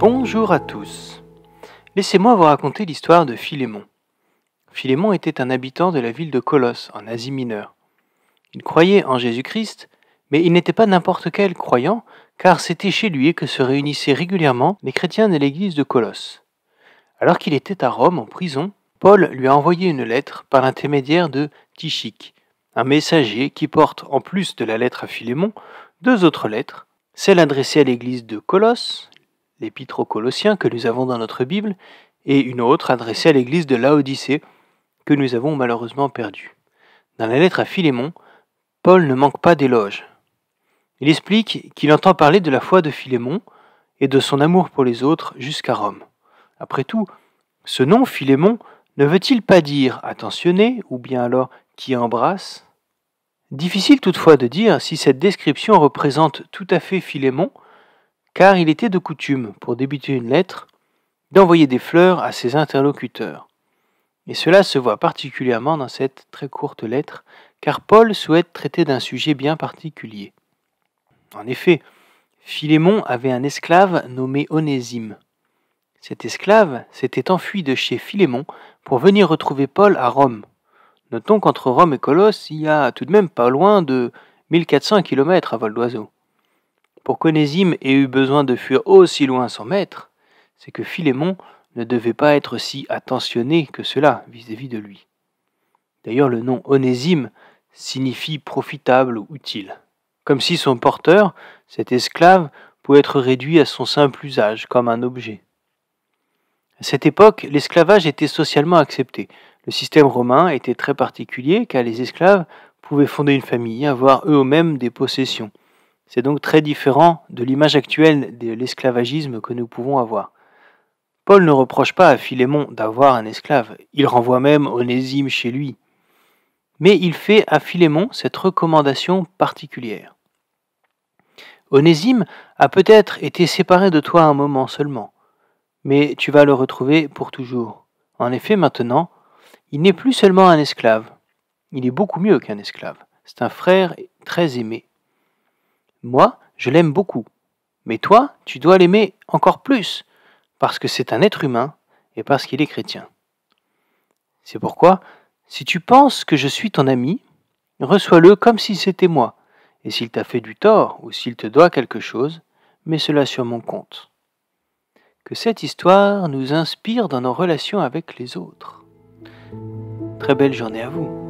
Bonjour à tous. Laissez-moi vous raconter l'histoire de Philémon. Philémon était un habitant de la ville de Colosse, en Asie mineure. Il croyait en Jésus-Christ, mais il n'était pas n'importe quel croyant, car c'était chez lui que se réunissaient régulièrement les chrétiens de l'église de Colosse. Alors qu'il était à Rome en prison, Paul lui a envoyé une lettre par l'intermédiaire de Tychique, un messager qui porte, en plus de la lettre à Philémon, deux autres lettres, celle adressée à l'église de Colosse, l'épître aux Colossiens que nous avons dans notre Bible, et une autre adressée à l'église de Laodicée que nous avons malheureusement perdue. Dans la lettre à Philémon, Paul ne manque pas d'éloges. Il explique qu'il entend parler de la foi de Philémon et de son amour pour les autres jusqu'à Rome. Après tout, ce nom Philémon ne veut-il pas dire attentionné ou bien alors qui embrasse ? Difficile toutefois de dire si cette description représente tout à fait Philémon, car il était de coutume, pour débuter une lettre, d'envoyer des fleurs à ses interlocuteurs. Et cela se voit particulièrement dans cette très courte lettre, car Paul souhaite traiter d'un sujet bien particulier. En effet, Philémon avait un esclave nommé Onésime. Cet esclave s'était enfui de chez Philémon pour venir retrouver Paul à Rome. Notons qu'entre Rome et Colosse, il y a tout de même pas loin de 1400 km à vol d'oiseau. Pour qu'Onésime ait eu besoin de fuir aussi loin son maître, c'est que Philémon ne devait pas être si attentionné que cela vis-à-vis de lui. D'ailleurs, le nom Onésime signifie profitable ou utile, comme si son porteur, cet esclave, pouvait être réduit à son simple usage, comme un objet. À cette époque, l'esclavage était socialement accepté. Le système romain était très particulier car les esclaves pouvaient fonder une famille, avoir eux-mêmes des possessions. C'est donc très différent de l'image actuelle de l'esclavagisme que nous pouvons avoir. Paul ne reproche pas à Philémon d'avoir un esclave, il renvoie même Onésime chez lui. Mais il fait à Philémon cette recommandation particulière. Onésime a peut-être été séparé de toi un moment seulement, mais tu vas le retrouver pour toujours. En effet, maintenant, il n'est plus seulement un esclave, il est beaucoup mieux qu'un esclave. C'est un frère très aimé. Moi, je l'aime beaucoup, mais toi, tu dois l'aimer encore plus, parce que c'est un être humain et parce qu'il est chrétien. C'est pourquoi, si tu penses que je suis ton ami, reçois-le comme si c'était moi, et s'il t'a fait du tort ou s'il te doit quelque chose, mets cela sur mon compte. Que cette histoire nous inspire dans nos relations avec les autres. Très belle journée à vous.